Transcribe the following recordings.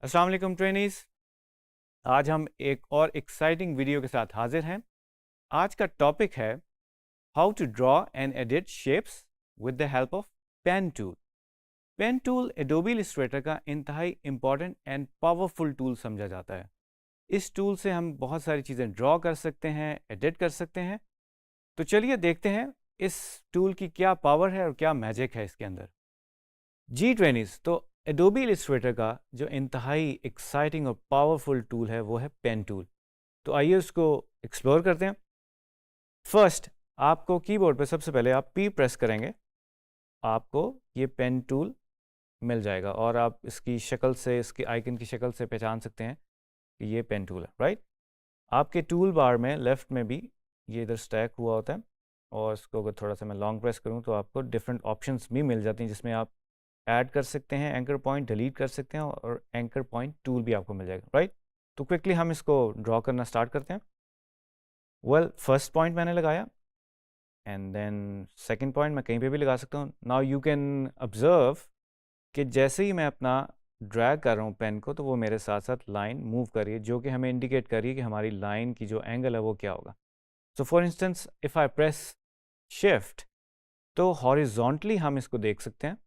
अस्सलाम वालेकुम ट्रेनीज। आज हम एक और एक्साइटिंग वीडियो के साथ हाजिर हैं। आज का टॉपिक है how to draw and edit shapes with the help of pen tool. Pen tool Adobe Illustrator का इंतहाई इंपॉर्टेंट एंड पावरफुल टूल समझा जाता है। इस टूल से हम बहुत सारी चीज़ें ड्रॉ कर सकते हैं, एडिट कर सकते हैं। तो चलिए देखते हैं इस टूल की क्या पावर है और क्या मैजिक है इसके अंदर। जी ट्रेनीज, तो एडोबी इलस्ट्रेटर का जो इंतहाई एक्साइटिंग और पावरफुल टूल है वो है पेन टूल। तो आइए उसको एक्सप्लोर करते हैं। फर्स्ट, आपको कीबोर्ड पे सबसे पहले आप पी प्रेस करेंगे, आपको ये पेन टूल मिल जाएगा और आप इसकी शक्ल से, इसके आइकन की शक्ल से पहचान सकते हैं कि ये पेन टूल है, राइट। आपके टूल बार में लेफ्ट में भी ये इधर स्टैक हुआ होता है और इसको अगर थोड़ा सा मैं लॉन्ग प्रेस करूँ तो आपको डिफरेंट ऑप्शंस भी मिल जाती हैं जिसमें आप ऐड कर सकते हैं, एंकर पॉइंट डिलीट कर सकते हैं और एंकर पॉइंट टूल भी आपको मिल जाएगा, राइट। तो क्विकली हम इसको ड्रॉ करना स्टार्ट करते हैं। फर्स्ट पॉइंट मैंने लगाया एंड देन सेकंड पॉइंट मैं कहीं पे भी लगा सकता हूँ। नाउ यू कैन ऑब्जर्व कि जैसे ही मैं अपना ड्रैग कर रहा हूँ पेन को, तो वो मेरे साथ साथ लाइन मूव कर रही है, जो कि हमें इंडिकेट कर रही है कि हमारी लाइन की जो एंगल है वो क्या होगा। So for instance if I press shift, तो हॉरिजॉन्टली हम इसको देख सकते हैं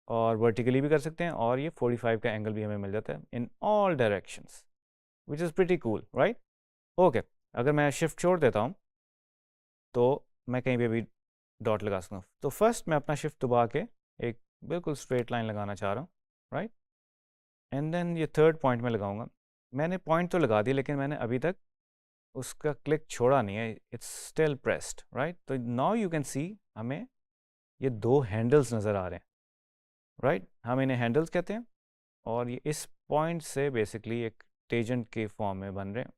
और वर्टिकली भी कर सकते हैं और ये 45 का एंगल भी हमें मिल जाता है in all directions, which is pretty cool, right. Okay, अगर मैं शिफ्ट छोड़ देता हूँ तो मैं कहीं पे भी डॉट लगा सकता हूँ। तो फर्स्ट मैं अपना शिफ्ट दबा के एक बिल्कुल स्ट्रेट लाइन लगाना चाह रहा हूँ, राइट। एंड देन ये थर्ड पॉइंट में लगाऊंगा। मैंने पॉइंट तो लगा दी लेकिन मैंने अभी तक उसका क्लिक छोड़ा नहीं है, इट्स स्टिल प्रेस्ड, राइट। तो नाउ यू कैन सी हमें ये दो हैंडल्स नज़र आ रहे हैं, राइट। हम इन्हें हैंडल्स कहते हैं और ये इस पॉइंट से बेसिकली एक टेजेंट के फॉर्म में बन रहे हैं,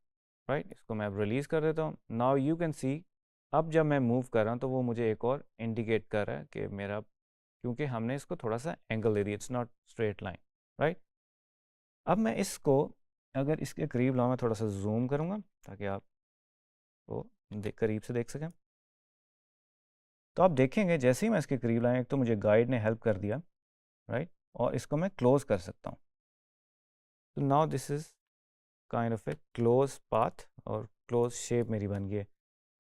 राइट। इसको मैं अब रिलीज़ कर देता हूँ। नाउ यू कैन सी अब जब मैं मूव कर रहा हूँ तो वो मुझे एक और इंडिकेट कर रहा है कि मेरा, क्योंकि हमने इसको थोड़ा सा एंगल दे दिया, it's not straight line, right. अब मैं इसको अगर इसके करीब लाऊँ, मैं थोड़ा सा जूम करूँगा ताकि आप वो करीब से देख सकें। तो आप देखेंगे जैसे ही मैं इसके करीब लाया, एक तो मुझे गाइड ने हेल्प कर दिया, राइट, और इसको मैं क्लोज कर सकता हूँ। तो now this is kind of A close path और क्लोज शेप मेरी बन गई है।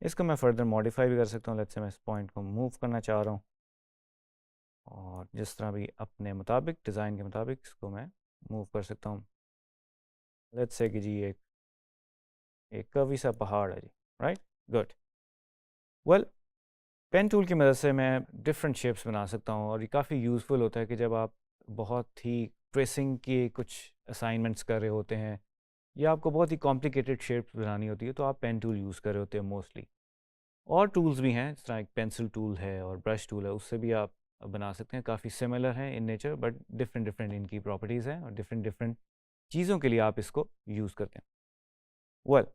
इसको मैं फर्दर मॉडिफाई भी कर सकता हूँ। लेट्स से मैं इस पॉइंट को मूव करना चाह रहा हूँ और जिस तरह भी अपने मुताबिक, डिज़ाइन के मुताबिक इसको मैं मूव कर सकता हूँ। लेट्स से कि जी एक एक कवि सा पहाड़ है जी, right, good. Well, pen tool की मदद से मैं डिफरेंट शेप्स बना सकता हूँ और ये काफ़ी यूज़फुल होता है कि जब आप बहुत ही ट्रेसिंग की कुछ असाइनमेंट्स कर रहे होते हैं या आपको बहुत ही कॉम्प्लिकेटेड शेप्स बनानी होती है, तो आप पेन टूल यूज़ कर रहे होते हैं मोस्टली। और टूल्स भी हैं जिस तरह एक पेंसिल टूल है और ब्रश टूल है, उससे भी आप बना सकते हैं। काफ़ी सिमिलर हैं in nature but different different इनकी प्रॉपर्टीज़ हैं और डिफरेंट डिफरेंट चीज़ों के लिए आप इसको यूज़ करते हैं। वेल,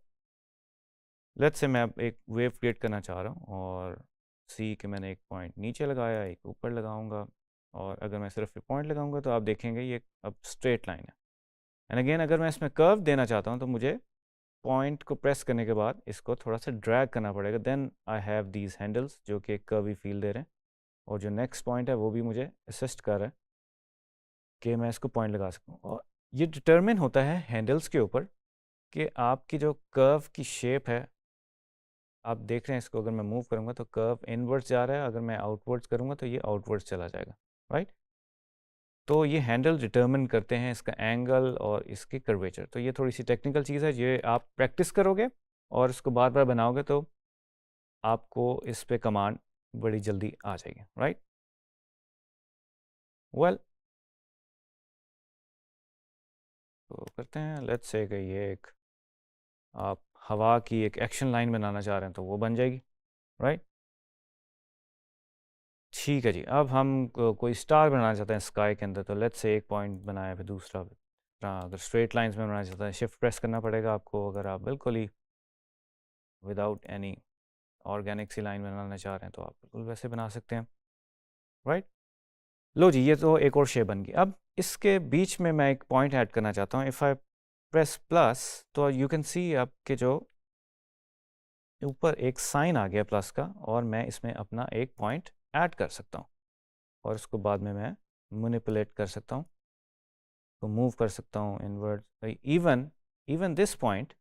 लेट्स से मैं अब एक वेव क्रिएट करना चाह रहा हूँ और सी कि मैंने एक पॉइंट नीचे लगाया, एक ऊपर लगाऊंगा और अगर मैं सिर्फ पॉइंट लगाऊंगा तो आप देखेंगे ये अब स्ट्रेट लाइन है। एंड अगेन अगर मैं इसमें कर्व देना चाहता हूँ तो मुझे पॉइंट को प्रेस करने के बाद इसको थोड़ा सा ड्रैग करना पड़ेगा, then I have these handles जो कि एक कर्वी फील दे रहे हैं और जो नेक्स्ट पॉइंट है वो भी मुझे असिस्ट कर रहा है कि मैं इसको पॉइंट लगा सकूँ। और ये डिटर्मिन होता है हैंडल्स के ऊपर कि आपकी जो कर्व की शेप है, आप देख रहे हैं इसको अगर मैं मूव करूँगा तो कर्व इनवर्ड्स जा रहा है, अगर मैं आउटवर्ड्स करूँगा तो ये आउटवर्ड्स चला जाएगा, राइट। तो ये हैंडल डिटर्मिन करते हैं इसका एंगल और इसकी कर्वेचर। तो ये थोड़ी सी टेक्निकल चीज़ है, ये आप प्रैक्टिस करोगे और इसको बार बार बनाओगे तो आपको इस पे कमांड बड़ी जल्दी आ जाएगी, राइट। वेल, तो करते हैं। लेट्स से कि ये एक आप हवा की एक एक्शन लाइन बनाना चाह रहे हैं तो वो बन जाएगी, राइट। ठीक है जी, अब हम कोई स्टार बनाना चाहते हैं स्काई के अंदर, तो लेट्स से एक पॉइंट बनाया फिर दूसरा। अगर स्ट्रेट लाइंस में बनाना चाहते हैं, शिफ्ट प्रेस करना पड़ेगा आपको। अगर आप बिल्कुल ही विदाउट एनी ऑर्गेनिक सी लाइन बनाना चाह रहे हैं तो आप बिल्कुल वैसे बना सकते हैं, राइट। लो जी, ये तो एक और शेप बन गई। अब इसके बीच में मैं एक पॉइंट ऐड करना चाहता हूँ। इफ़ आई प्रेस प्लस तो यू कैन सी आपके जो ऊपर एक साइन आ गया प्लस का और मैं इसमें अपना एक पॉइंट ऐड कर सकता हूँ और इसको बाद में मैं मैनिपुलेट कर सकता हूँ तो मूव कर सकता हूँ इनवर्ड। इवन दिस पॉइंट,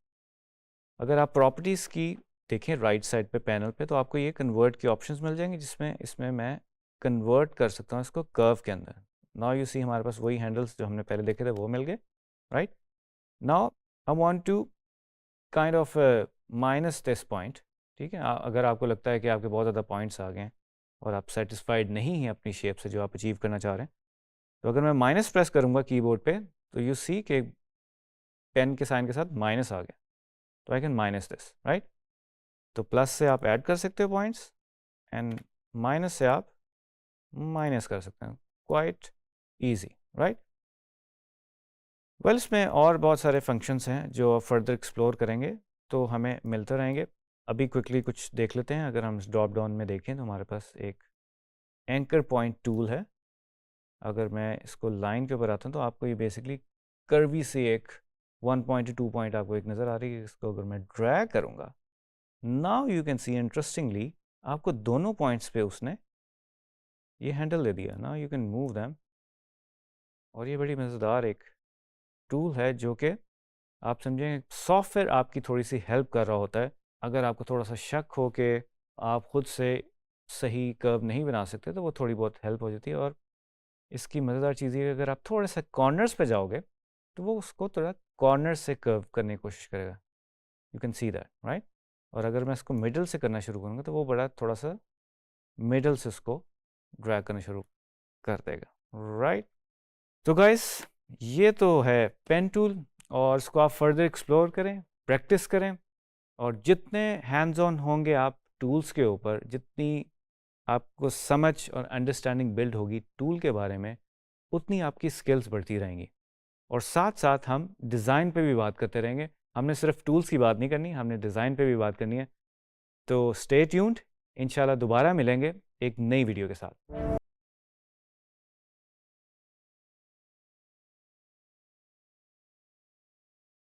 अगर आप प्रॉपर्टीज़ की देखें राइट साइड पे पैनल पे, तो आपको ये कन्वर्ट के ऑप्शंस मिल जाएंगे, जिसमें इसमें मैं कन्वर्ट कर सकता हूँ इसको कर्व के अंदर। नाउ यू सी हमारे पास वही हैंडल्स जो हमने पहले देखे थे वो मिल गए, right. Now I want to kind of minus this point, ठीक है। अगर आपको लगता है कि आपके बहुत ज़्यादा पॉइंट्स आ गए हैं और आप सेटिस्फाइड नहीं हैं अपनी शेप से जो आप अचीव करना चाह रहे हैं, तो अगर मैं माइनस प्रेस करूँगा कीबोर्ड पे, तो यू सी कि पेन के साइन के साथ माइनस आ गया, तो I can minus this, right. तो प्लस से आप ऐड कर सकते हो पॉइंट्स एंड माइनस से आप माइनस कर सकते हैं, क्वाइट ईजी, राइट। वेल, इसमें और बहुत सारे फंक्शंस हैं जो फर्दर एक्सप्लोर करेंगे तो हमें मिलते रहेंगे। अभी क्विकली कुछ देख लेते हैं। अगर हम इस ड्रॉप डाउन में देखें तो हमारे पास एक एंकर पॉइंट टूल है। अगर मैं इसको लाइन के ऊपर आता हूँ तो आपको ये बेसिकली कर्वी से एक 1 पॉइंट 2 पॉइंट आपको एक नज़र आ रही है। इसको अगर मैं ड्रैग करूँगा, now you can see interestingly आपको दोनों पॉइंट्स पे उसने ये हैंडल दे दिया। Now you can move them, और ये बड़ी मज़ेदार एक टूल है जो कि आप समझें सॉफ्टवेयर आपकी थोड़ी सी हेल्प कर रहा होता है। अगर आपको थोड़ा सा शक हो कि आप खुद से सही कर्व नहीं बना सकते, तो वो थोड़ी बहुत हेल्प हो जाती है। और इसकी मज़ेदार चीज़ ये है कि अगर आप थोड़े से कॉर्नर्स पे जाओगे तो वो उसको थोड़ा कॉर्नर से कर्व करने की कोशिश करेगा। You can see that, right. और अगर मैं इसको मिडल से करना शुरू करूँगा तो वो बड़ा थोड़ा सा मिडल से उसको ड्रैग करना शुरू कर देगा, राइट। तो गाइस, ये तो है पेन टूल, और इसको आप फर्दर एक्सप्लोर करें, प्रैक्टिस करें, और जितने हैंड्स ऑन होंगे आप टूल्स के ऊपर, जितनी आपको समझ और अंडरस्टैंडिंग बिल्ड होगी टूल के बारे में, उतनी आपकी स्किल्स बढ़ती रहेंगी। और साथ साथ हम डिज़ाइन पे भी बात करते रहेंगे। हमने सिर्फ टूल्स की बात नहीं करनी, हमने डिज़ाइन पे भी बात करनी है। तो स्टे ट्यून्ड, इंशाल्लाह दोबारा मिलेंगे एक नई वीडियो के साथ।